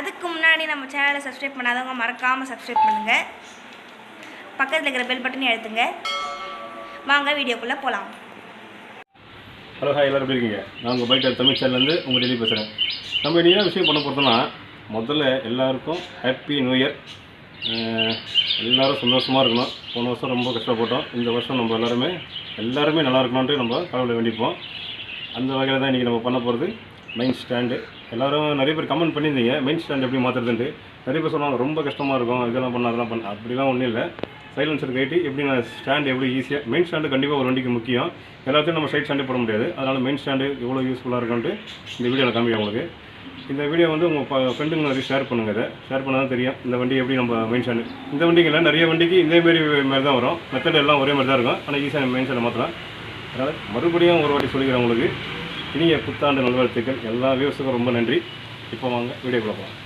அதுக்கு முன்னாடி நம்ம சேனலை சப்ஸ்கிரைப் பண்ணாதவங்க மறக்காமல் சப்ஸ்கிரைப் பண்ணுங்கள். பக்கத்தில் இருக்கிற பெல் பட்டனையும் அழுத்துங்க. வாங்க வீடியோக்குள்ளே போகலாம். ஹலோ ஹாய், எல்லோரும் எப்படி இருக்கீங்க? நான் உங்கள் பைக் தமிழ் சேனல்லேருந்து உங்கள் டெய்லி பேசுகிறேன். நம்ம இன்றைக்கி என்ன விஷயம் பண்ண போகிறோம்னா, முதல்ல எல்லாருக்கும் ஹாப்பி நியூ இயர். எல்லோரும் சந்தோஷமாக இருக்கணும். போன வருஷம் ரொம்ப கஷ்டப்பட்டோம். இந்த வருஷம் நம்ம எல்லாருமே நல்லா இருக்கணுன்ட்டு நம்ம கடவுளை வேண்டிப்போம். அந்த வகையில் தான் இன்றைக்கி நம்ம பண்ண போகிறது மெயின் ஸ்டாண்டு. எல்லோரும் நிறைய பேர் கமெண்ட் பண்ணியிருந்தீங்க, மெயின் ஸ்டாண்ட் எப்படி மாற்றுறதுன்ட்டு. நிறைய பேர் சொன்னாங்க ரொம்ப கஷ்டமாக இருக்கும், இதெல்லாம் பண்ண அதெல்லாம் பண்ண. அப்படிலாம் ஒன்றும் இல்லை. சைலன்சர் கைட்டு எப்படி நான் ஸ்டாண்டு எப்படி ஈஸியாக, மெயின் ஸ்டாண்டு கண்டிப்பாக ஒரு வண்டிக்கு முக்கியம். எல்லாத்தையும் நம்ம சைட் ஸ்டாண்டே போட முடியாது. அதனால் மெயின் ஸ்டாண்டு எவ்வளோ யூஸ்ஃபுல்லாக இருக்குன்ட்டு இந்த வீடியோவில் காமிக்கிறேன் உங்களுக்கு. இந்த வீடியோ வந்து உங்கள் ஃப்ரெண்டுங்க நிறைய ஷேர் பண்ணுங்கள். இதை ஷேர் பண்ணால் தான் தெரியும் இந்த வண்டி எப்படி நம்ம மெயின் ஸ்டாண்டு. இந்த வண்டிங்களில் நிறைய வண்டிக்கு இதேமாரி தான் வரும். மெத்தட் எல்லாம் ஒரே மாதிரி தான் இருக்கும். ஆனால் ஈஸியாக மெயின் ஸ்டாண்டை மாற்றலாம். அதனால் மறுபடியும் ஒரு வாட்டி சொல்லிக்கிறேன் உங்களுக்கு. இனிய புத்தாண்டு நல்வாழ்த்துக்கள். எல்லா வியூஸுக்கும் ரொம்ப நன்றி. இப்போ வாங்க வீடியோக்குள்ள போகலாம்.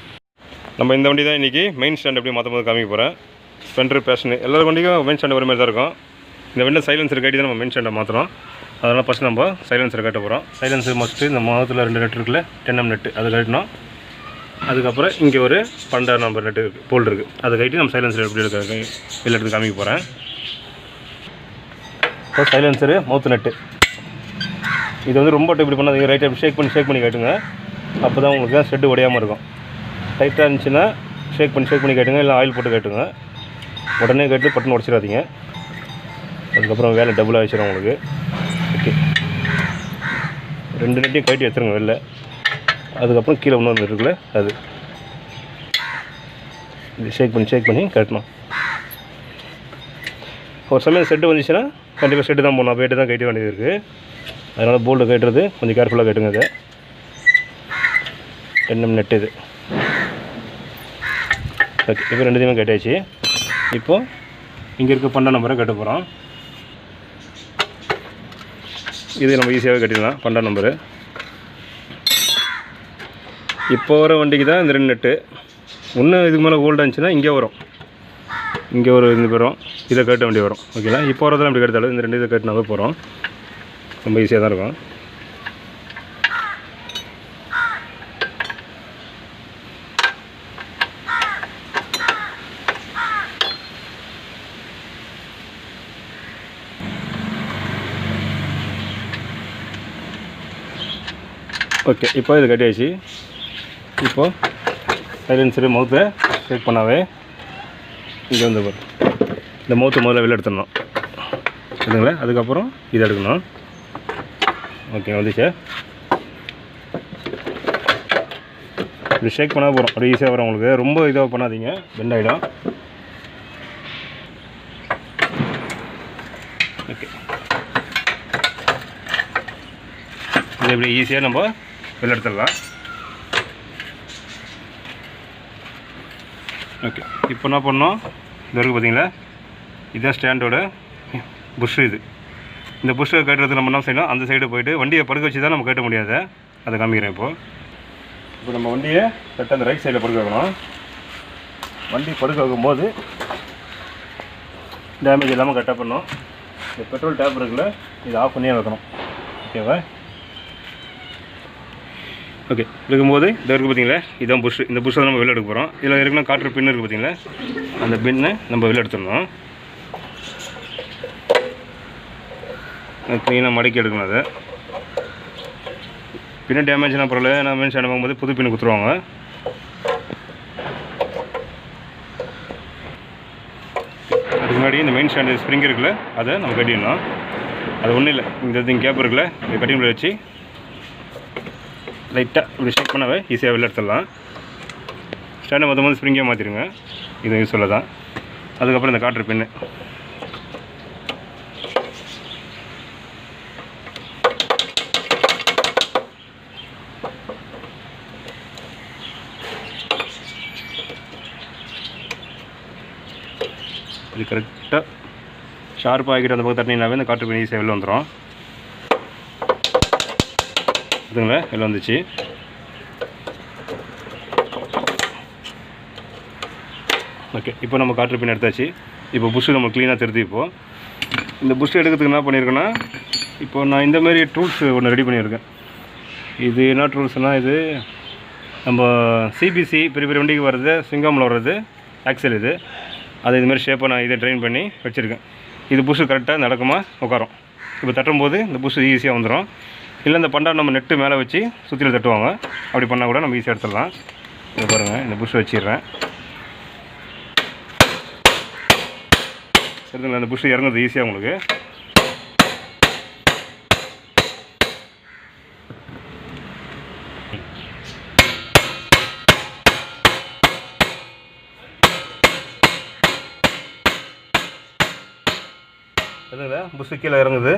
நம்ம இந்த வண்டி தான் இன்றைக்கி மெயின் ஸ்டாண்ட் எப்படி மாற்றும் போது காமிக்க போகிறேன். ஸ்பெண்டர் பேஷனு எல்லா வண்டிக்கும் மெயின் ஸ்டாண்டு ஒரு மாதிரி தான் இருக்கும். இந்த வண்டியில் சைலன்சர் கட்டி தான் நம்ம மெயின் ஸ்டாண்டை மாற்றுறோம். அதனால் ஃபஸ்ட்டு நம்ம சைலன்சர் கட்ட போகிறோம். சைலன்சர் மஸ்ட்டு இந்த மாதத்தில் 2 நெட் இருக்குல்ல, 10M நெட்டு, அது கட்டணும். அதுக்கப்புறம் இங்கே ஒரு 12 நம்பர் நெட்டு போல்டு இருக்குது, அதை கட்டி நம்ம சைலன்சர் எப்படி வெளில எடுத்து காமிக்க போகிறேன். இப்போ சைலன்சரு மவுத்து நெட்டு. இது வந்து ரொம்ப இப்படி பண்ணாதீங்க, ரைட் அப்படி ஷேக் பண்ணி கட்டுங்க. அப்போ தான் உங்களுக்கு தான் ஷெட்டு உடையாமல் இருக்கும். டைட்டாக இருந்துச்சுன்னா ஷேக் பண்ணி கட்டுங்க, இல்லை ஆயில் போட்டு கட்டுங்க. உடனே கட்டு பட்டுன்னு உடச்சிடாதீங்க. அதுக்கப்புறம் வேலை டபுளாக வச்சிடும் உங்களுக்கு. ஓகே, 2 நெட்டையும் கட்டி எடுத்துருங்க வெளில. அதுக்கப்புறம் கீழே இன்னொன்று இருக்குல்ல, அது இது ஷேக் பண்ணி கட்டணும். ஒரு சமயம் செட்டு வந்துச்சுன்னா கண்டிப்பாக செட்டு தான் போகணும். அப்போ தான் கட்ட வேண்டியது இருக்குது. அதனால் போல்டு கட்டுறது கொஞ்சம் கேர்ஃபுல்லாக கட்டுங்க. அதை 10M நெட்டு இது. ஓகே, இப்போ 2த்தையுமே கட்டியாச்சு. இப்போது இங்கே இருக்க 12 நம்பரை கட்ட போகிறோம். இது நம்ம ஈஸியாகவே கட்டிடலாம். 12 நம்பரு. இப்போ வர வண்டிக்கு தான் இந்த 2 நெட்டு. இன்னும் இதுக்கு மேலே ஓல்டாக இருந்துச்சுன்னா இங்கே வரும், இங்கே ஒரு இந்த வரும், இதை கட்ட வேண்டி வரும். ஓகேங்களா? இப்போ வரதெல்லாம் அப்படி கட்டாலும் இந்த 2 இதை கட்டினாவே போகிறோம். ரொம்ப ஈஸியாக தான் இருக்கும். ஓகே, இப்போ இது கட்டியாச்சு. இப்போது சைலன்சரு மவுத்தை செக் பண்ணாவே இங்கே வந்து இந்த மவுத்தை முதல்ல வெளில எடுத்துடணும். இதுங்களா? அதுக்கப்புறம் இதை எடுக்கணும். ஓகே, வந்துச்சு. இப்படி ஷேக் பண்ணால் போகிறோம், அப்படி ஈஸியாக வரும் உங்களுக்கு. ரொம்ப இதாக பண்ணாதீங்க, பெண்ட் ஆகிடும். ஓகே, இது இப்படி ஈஸியாக நம்ம வெளில எடுத்துடலாம். ஓகே, இப்போ என்ன பண்ணோம், இது வரைக்கும் பார்த்தீங்களா, இதுதான் ஸ்டாண்டோட புஷ். இது இந்த புஷ்ஷை கட்டுறதுக்கு நம்ம என்ன செய்யணும், அந்த சைடு போய்ட்டு வண்டியை படுக்க வச்சு தான் நம்ம கட்ட முடியாது. அதை காமிக்கிறேன். இப்போ நம்ம வண்டியை கரெக்டாக அந்த ரைட் சைடில் படுக்க வைக்கணும். வண்டி படுக்க வைக்கும்போது டேமேஜ் இல்லாமல் கரெக்டாக பண்ணணும். இந்த பெட்ரோல் டேப் இருக்குல்ல, இதை ஆஃப் பண்ணியே வைக்கணும். ஓகேவா? ஓகே, இருக்கும்போது இது இருக்குது பார்த்தீங்களா, இதுதான் புஷ். இந்த புஷ்ஷை நம்ம வெளில எடுக்க போகிறோம். இதில் இருக்குன்னா காற்று பின்னு இருக்குது பார்த்தீங்களா, அந்த பின்னை நம்ம வெளில எடுத்துடணும். க்ளீனாக மடக்கி எடுக்கணும். அதை பின்ன டேமேஜ்னால் பரவாயில்ல, நான் மெயின் ஸ்டாண்ட் வாங்கும்போது புது பின்னு கொடுத்துருவாங்க. அதுக்கு முன்னாடி இந்த மெயின் ஸ்டாண்டு ஸ்ப்ரிங் இருக்குல்ல, அதை நம்ம கட்டிடணும். அது ஒன்றும் இல்லை, இந்த கேப் இருக்குல்ல, இது கட்டிங் வச்சு லைட்டாக இப்படி ஷேக் பண்ணாவே ஈஸியாக வெளில எடுத்துடலாம். ஸ்டாண்டை மொத்தம் ஸ்ப்ரிங்கே மாற்றிடுங்க. இது யூஸ்ஃபுல்லாக தான். அதுக்கப்புறம் இந்த காற்று பின்னு இது கரெக்டாக ஷார்ப்பாக ஆகிட்டு அந்த பக்கம் தட்டினாவே இந்த காற்று பின் ஈஸியாக வெளில வந்துடும். அதுங்களா வெளில வந்துச்சு. ஓகே, இப்போ நம்ம காற்று பின் எடுத்தாச்சு. இப்போ புஷ்ஷு நம்ம க்ளீனாக திருத்தி. இப்போது இந்த புஷ் எடுக்கிறதுக்கு என்ன பண்ணியிருக்கேன்னா, இப்போ நான் இந்த மாதிரி டூல்ஸ் ஒன்று ரெடி பண்ணியிருக்கேன். இது என்ன டூல்ஸ்னால், இது நம்ம சிபிசி பெரிய பெரிய வண்டிக்கு வர்றது சிங்கமில் வர்றது ஆக்சல் இது. அது இதுமாதிரி ஷேப்பை நான் இதை ட்ரெயின் பண்ணி வச்சுருக்கேன். இது புஷு கரெக்டாக நடக்குமா உட்காரும். இப்போ தட்டும்போது இந்த புஷு ஈஸியாக வந்துடும். இல்லை இந்த பண்டா நம்ம நெட்டு மேலே வச்சு சுற்றியில் தட்டுவாங்க. அப்படி பண்ணால் கூட நம்ம ஈஸியாக எடுத்துடலாம். இதை பாருங்கள், இந்த புஷ் வச்சிடுறேன். சரிங்களா? இந்த புஷ் இறங்குறது ஈஸியாக உங்களுக்கு. சரிங்களா? புஷ் கீழே இறங்குது.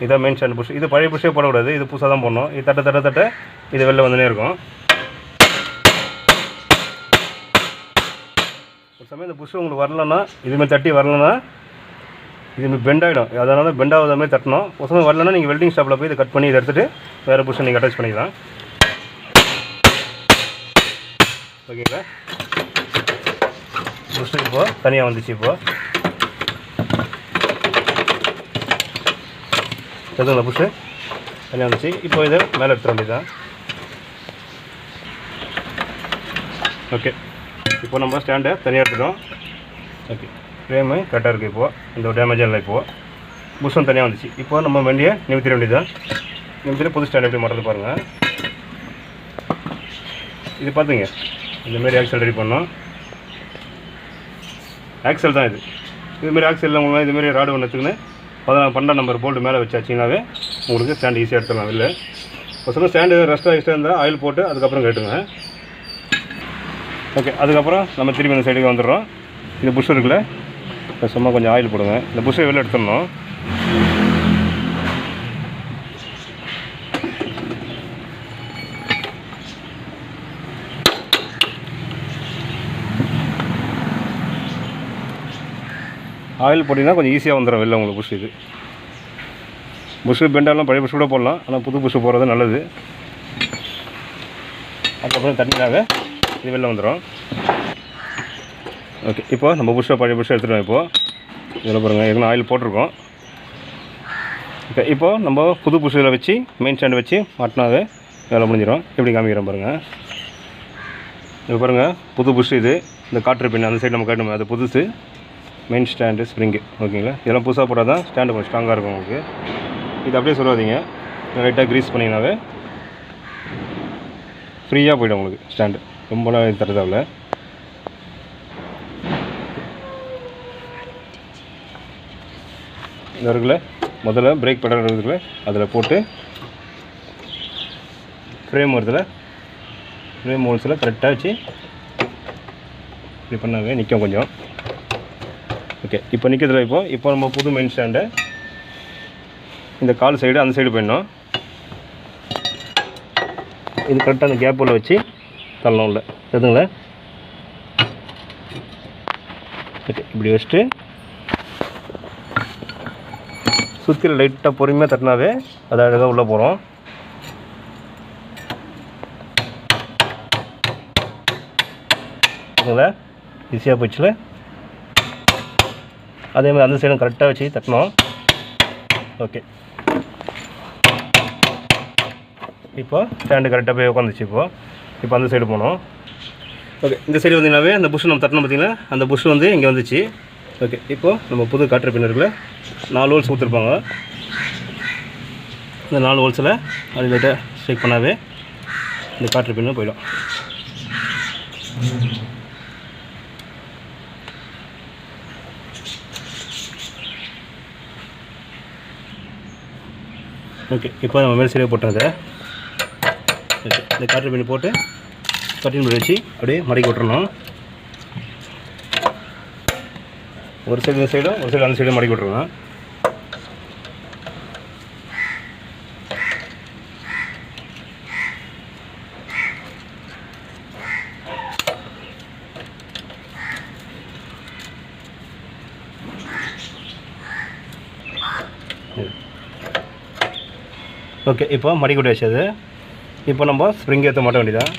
இதான் மெயின் ஸ்டாண்ட் புஷ். இது பழைய புஷ்ஷே போடக்கூடாது, இது புதுசாக தான் போடணும். இது தட்ட இது வெளில வந்துனே இருக்கும். ஒரு சமயம் இந்த புஷ் உங்களுக்கு வரலன்னா, இதுமாதிரி தட்டி வரலன்னா இதுமாதிரி பெண்ட் ஆகிடும். அதனால பெண்ட் ஆகாத மாதிரி தட்டணும். ஒரு சமயம் வரலன்னா நீங்கள் வெல்டிங் ஷாப்பில் போய் இதை கட் பண்ணி இதை எடுத்துகிட்டு வேறு புஷ்ஷை நீங்கள் அட்டாச் பண்ணிக்கலாம். ஓகேங்களா? புஷ் இப்போது தனியாக வந்துச்சு. இப்போது எதுங்களா புஷு தனியாக வந்துச்சு. இப்போ இதை மேலே எடுத்துட வேண்டியதான். ஓகே, இப்போ நம்ம ஸ்டாண்டை தனியாக எடுத்துட்டோம். ஓகே, ஃப்ரேமு கரெக்டாக இருக்குது. இப்போது இந்த டேமேஜ் இல்லை. இப்போது புஷும் தனியாக வந்துச்சு. இப்போ நம்ம வண்டியை நிமித்திட வேண்டியதான். நிமித்திட்டு புது ஸ்டாண்ட் எப்படி மாட்டுறது பாருங்கள். இது பார்த்துங்க, இந்தமாரி ஆக்சல் ரெடி பண்ணோம். ஆக்சல் தான் இது. இதுமாரி ஆக்சல் உங்களுக்கு இதுமாரி ராடு ஒன்று எடுத்துக்கின்னு 12 நம்பர் போல்ட்டு மேலே வச்சாச்சிங்கனாவே உங்களுக்கு ஸ்டாண்ட் ஈஸியாக எடுத்துடலாம். இல்லை ஒரு சில ஸ்டாண்டு ரெஸ்ட்டாக எக்ஸ்ட்ரா இருந்தால் ஆயில் போட்டு அதுக்கப்புறம் கேட்டுங்க. ஓகே, அதுக்கப்புறம் நம்ம திரும்பி இந்த சைடுக்கு வந்துடுறோம். இந்த புஷ் இருக்குல்ல, சும்மா கொஞ்சம் ஆயில் போடுங்க. இந்த புஷ்ஷை வெளில எடுத்துடணும். ஆயில் போட்டிங்கன்னா கொஞ்சம் ஈஸியாக வந்துடும் வெளில உங்களுக்கு புஷ். இது புஷ்ஷு பெண்டாலாம் பழைய புஷ் கூட போடலாம், ஆனால் புது புஷ்ஷு போடுறது நல்லது. அதுக்கப்புறம் தண்ணியாக இது வெளில வந்துடும். ஓகே, இப்போ நம்ம புஷ்ஷை பழைய புஷ்ஷை எடுத்துகிட்டோம். இப்போது இதில் பாருங்கள், எதுனா ஆயில் போட்டிருக்கோம். ஓகே, இப்போது நம்ம புது புஷ்ஷில் வச்சு மெயின் ஸ்டாண்டு வச்சு மாட்டினாவே வேலை முடிஞ்சிடும். எப்படி காமிக்கிறோம் பாருங்கள். இப்போ பாருங்கள், புது புஷ் இது. இந்த காற்று பின் அந்த சைடு நம்ம காட்டணும், அது புதுசு. Main stand spring. ஓகேங்களா? இதெல்லாம் புதுசாக போட்டால் தான் ஸ்டாண்டு கொஞ்சம் ஸ்ட்ராங்காக இருக்கும் உங்களுக்கு. இது அப்படியே சொல்லாதீங்க, லைட்டாக க்ரீஸ் பண்ணிங்கனாவே ஃப்ரீயாக போய்டும் உங்களுக்கு ஸ்டாண்டு. ரொம்பலாம் இது தரதாவில். இந்த இருக்குல்ல, முதல்ல பிரேக் பெடல் இருக்குல்ல, அதில் போட்டு ஃப்ரேம் வருதுல, ஃப்ரேம் ஹோல்ஸில் கரெக்டாக வச்சு இப்படி பண்ணாவே நிற்கும் கொஞ்சம். ஓகே, இப்போ நிற்கிறதுல இப்போ நம்ம புது மெயின் ஸ்டாண்டை இந்த கால் சைடு அந்த சைடு போயிடணும். இது கரெக்டாக அந்த கேப் உள்ள வச்சு தள்ளணும் இல்லை எதுங்களா? ஓகே, இப்படி வச்சுட்டு சுற்றில லைட்டாக பொறுமையாக தட்டினாவே அது அழகாக உள்ளே போகிறோம். ஓகேங்களா? ஈஸியாக போச்சுல. அதே மாதிரி அந்த சைடும் கரெக்டாக வச்சு தட்டணும். ஓகே, இப்போ ஸ்டாண்டு கரெக்டாக போய் உட்காந்துச்சு. இப்போ அந்த சைடு போகணும். ஓகே, இந்த சைடு வந்தீங்கன்னாவே அந்த புஷ் நம்ம தட்டணும் பார்த்தீங்கன்னா, அந்த புஷ் வந்து இங்கே வந்துச்சு. ஓகே, இப்போது நம்ம புது காற்று பின்னருக்குள்ள 4 ஹோல்ஸ் கொடுத்துருப்பாங்க. இந்த 4 ஹோல்ஸில் அது லைட்டாக ஸ்ட்ரைக் பண்ணாவே இந்த காற்று பின்னு போயிடும். ஓகே, இப்போ நம்ம மேல் சரியாக போட்டோம். அதை ஓகே, இந்த காற்று பின்னி போட்டு கட்டின் பண்ணி வச்சு அப்படியே மடக்கி விட்டுறணும். ஒரு சைடு இந்த சைடும் ஒரு சைடு அந்த சைடும் மடக்கி விட்ருவோம். ஓகே, இப்போ மடக்கி விட்டு வச்சது. இப்போ நம்ம ஸ்ப்ரிங் ஏற்ற மாட்ட வேண்டியதான்.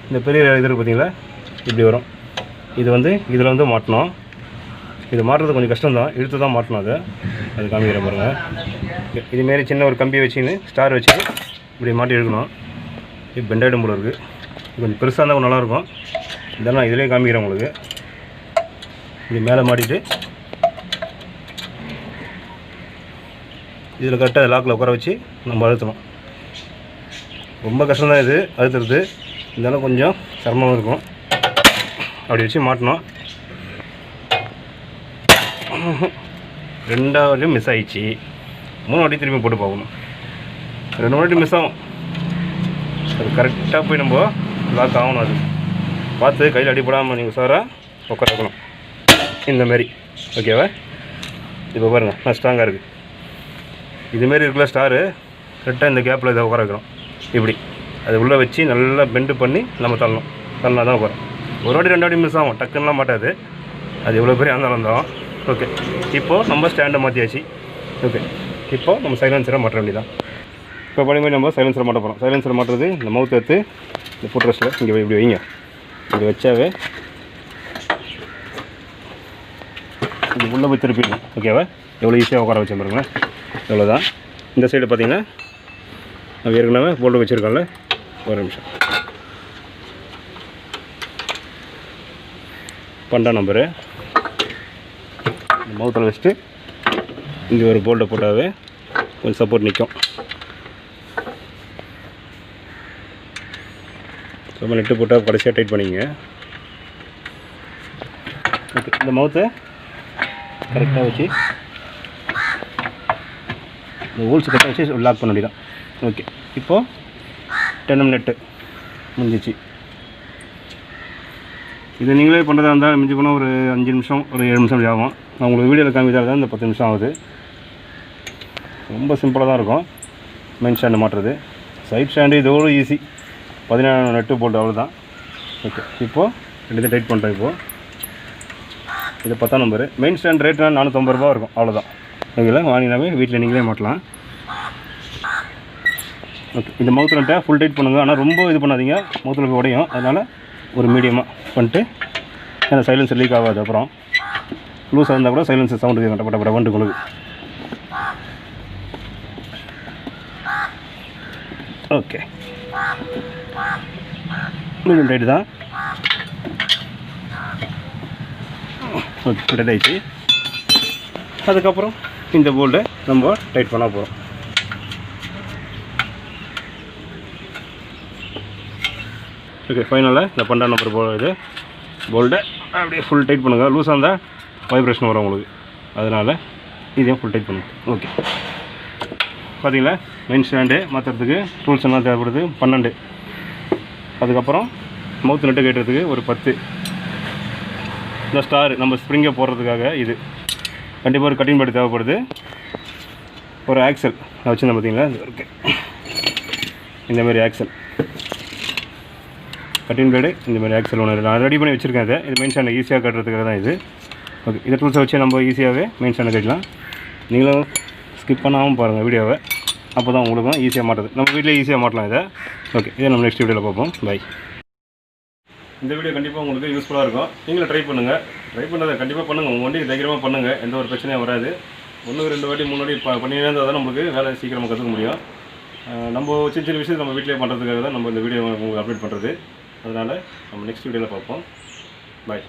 இந்த பெரிய இது இருக்குது பார்த்தீங்களா, இப்படி வரும். இது வந்து இதில் வந்து மாட்டணும். இது மாட்டுறது கொஞ்சம் கஷ்டம்தான், இழுத்து தான் மாட்டணும். அது காமிக்கிற பாருங்கள். இதுமாரி சின்ன ஒரு கம்பி வச்சுன்னு ஸ்டார் வச்சு இப்படி மாட்டி எடுக்கணும். இது பெண்டாயிடும் போல இருக்குது. கொஞ்சம் பெருசாக இருந்தால் கொஞ்சம் நல்லாயிருக்கும். இதெல்லாம் இதிலே காமிக்கிறேன் உங்களுக்கு. இப்படி மேலே மாட்டிட்டு இதில் கரெக்டாக லாக்கில் உட்கார வச்சு நம்ம அழுத்தணும். ரொம்ப கஷ்டம் தான் இது அழுத்துறது. இதெல்லாம் கொஞ்சம் சிரமமாக இருக்கும். அப்படி வச்சு மாட்டணும். 2வது மிஸ் ஆகிடுச்சு. 3 வாட்டி திரும்பி போட்டு போகணும். 2 வாட்டி மிஸ் ஆகும். அது கரெக்டாக போய் நம்ம லாக் ஆகணும். அது பார்த்து கையில் அடிப்படாமல் நீங்கள் சாராக உட்கார வைக்கணும். இந்தமாரி ஓகேவா? இப்போ பாருங்கள் நான் ஸ்ட்ராங்காக இருக்குது. இதுமாரி இருக்குல்ல ஸ்டாரு, கரெக்டாக இந்த கேப்பில் இதை உட்கார வைக்கணும். இப்படி அது உள்ளே வச்சு நல்லா பெண்டு பண்ணி நம்ம தள்ளணும். தள்ளனா தான் உட்காரும். 1 வாட்டி 2 வாட்டி மிஸ் ஆகும், டக்குன்னெலாம் மாட்டாது. அது எவ்வளோ பெரிய இருந்தாலும். ஓகே, இப்போது நம்ம ஸ்டாண்டை மாற்றியாச்சு. ஓகே, இப்போது நம்ம சைலன்சரை மாற்ற வேண்டியதான். இப்போ பழைய நம்ம சைலன்சரை மாட்ட போகிறோம். சைலன்சரை மாட்டுறது இந்த மவுத் எடுத்து இந்த ஃபுட்ரெஸ்ட்டில் இங்கே இப்படி வைங்க. இப்படி வச்சாவே இது உள்ளே போய் திருப்பிடணும். ஓகேவா? எவ்வளோ ஈஸியாக உட்கார வச்சேன் பாருங்களேன். எவ்வளோதான். இந்த சைடு பார்த்தீங்கன்னா நம்ம ஏற்கனவே போல்டு வச்சுருக்கோம்ல. ஒரு நிமிஷம். 12 நம்பரு மவுத்தில் வச்சுட்டு இங்கே ஒரு போல்டை போட்டாவே கொஞ்சம் சப்போர்ட் நிற்கும். ரொம்ப நெட்டு போட்டால் கடைசியாக டைட் பண்ணிங்க. ஓகே, இந்த மவுத்தை கரெக்டாக வச்சு இந்த ஹோல்ஸ் கரெக்டாக வச்சு லாக் பண்ண வேண்டியதான். ஓகே, இப்போது 10 நெட்டு முடிஞ்சிச்சு. இது நீங்களே பண்ணுறதா இருந்தால் மிஞ்சி போனால் ஒரு 5 நிமிஷம் ஒரு 7 நிமிஷம் ஆகும். நான் உங்களுக்கு வீடியோவில் காமிக்கிறதா தான் இந்த 10 நிமிஷம் ஆகுது. ரொம்ப சிம்பிளாக தான் இருக்கும் மெயின் ஸ்டாண்டு மாட்டுறது. சைட் ஸ்டாண்டு இதோடு ஈஸி. 17 நெட்டு போல்டு அவ்வளோதான். ஓகே, இப்போது ரெண்டு டைட் பண்ணுறேன். இப்போது இது 10 நம்பரு. மெயின் ஸ்டாண்ட் ரேட்னா 450 ரூபா இருக்கும். அவ்வளோதான். ஓகேங்களா? வாங்கினாவே வீட்டில் நீங்களே மாட்டலாம். ஓகே, இந்த மவுத்தில் நட்டை ஃபுல் டைட் பண்ணுங்கள். ஆனால் ரொம்ப இது பண்ணாதீங்க, மவுத்தில் போய் உடையும். அதனால் ஒரு மீடியமாக பண்ணிட்டு ஏன்னா சைலன்சர் லீக் ஆகாது. அப்புறம் லூஸாக இருந்தால் கூட சைலன்சர் சவுண்டு கேட்கும். பட்ட வந்துட்டு உங்களுக்கு. ஓகே, மீடியம் டைட்டு தான். ஓகே, டைட் ஆகிடுச்சு. அதுக்கப்புறம் இந்த போல்டை நம்ம டைட் பண்ண போகிறோம். ஓகே, ஃபைனலாக இந்த 12 நம்பர் இது போல்டை அப்படியே ஃபுல் டைட் பண்ணுங்கள். லூஸாக இருந்தால் வைப்ரேஷன் வரும் உங்களுக்கு. அதனால் இதையும் ஃபுல் டைட் பண்ணுங்கள். ஓகே, பார்த்தீங்களா? மெயின் ஸ்டாண்டு மாற்றுறதுக்கு டூல்ஸ் எல்லாம் தேவைப்படுது 12. அதுக்கப்புறம் மவுத் நட்டு கேட்டுறதுக்கு ஒரு 10. இந்த ஸ்டார் நம்ம ஸ்ப்ரிங்கை போடுறதுக்காக இது கண்டிப்பாக ஒரு கட்டிங் பேட் தேவைப்படுது. ஒரு ஆக்சல் நான் வச்சுருந்தேன் பார்த்தீங்களா? இது இருக்குது. இந்தமாரி ஆக்சல் கட்டிங் பிளேடு. இந்தமாதிரி ஆக்சல் ஒன்று நான் ரெடி பண்ணி வச்சுருக்கேன். இது மெயின் ஸ்டாண்டை ஈஸியாக கட்டுறதுக்காக தான் இது. ஓகே, இந்த டூல்ஸை வச்சு நம்ம ஈஸியாகவே மெயின் ஸ்டாண்டை கட்டலாம். நீங்களும் ஸ்கிப் பண்ணாமல் பாருங்கள் வீடியோவை. அப்போ தான் உங்களுக்கும் ஈஸியாக மாட்டுறது. நம்ம வீட்டில் ஈஸியாக மாட்டலாம் இதை. ஓகே, இதை நம்ம நெக்ஸ்ட் வீடியோவில் பார்ப்போம். பை. இந்த வீடியோ கண்டிப்பாக உங்களுக்கு யூஸ்ஃபுல்லாக இருக்கும். நீங்களும் ட்ரை பண்ணுங்கள். ட்ரை பண்ணுறதை கண்டிப்பாக பண்ணுங்கள். உங்கள் வண்டி தைரியமாக பண்ணுங்கள். எந்த ஒரு பிரச்சனையும் வராது. 1 2 வாட்டி 3 வாட்டி பண்ணினே இருந்தால் தான் நமக்கு வேலை சீக்கிரமாக கற்றுக்க முடியும். நம்ம சின்ன சின்ன விஷயம் நம்ம வீட்டிலே பண்ணுறதுக்காக தான் நம்ம இந்த வீடியோ உங்களுக்கு அப்டேட் பண்ணுறது. அதனால் நம்ம நெக்ஸ்ட் வீடியோவில் பார்ப்போம். பாய்.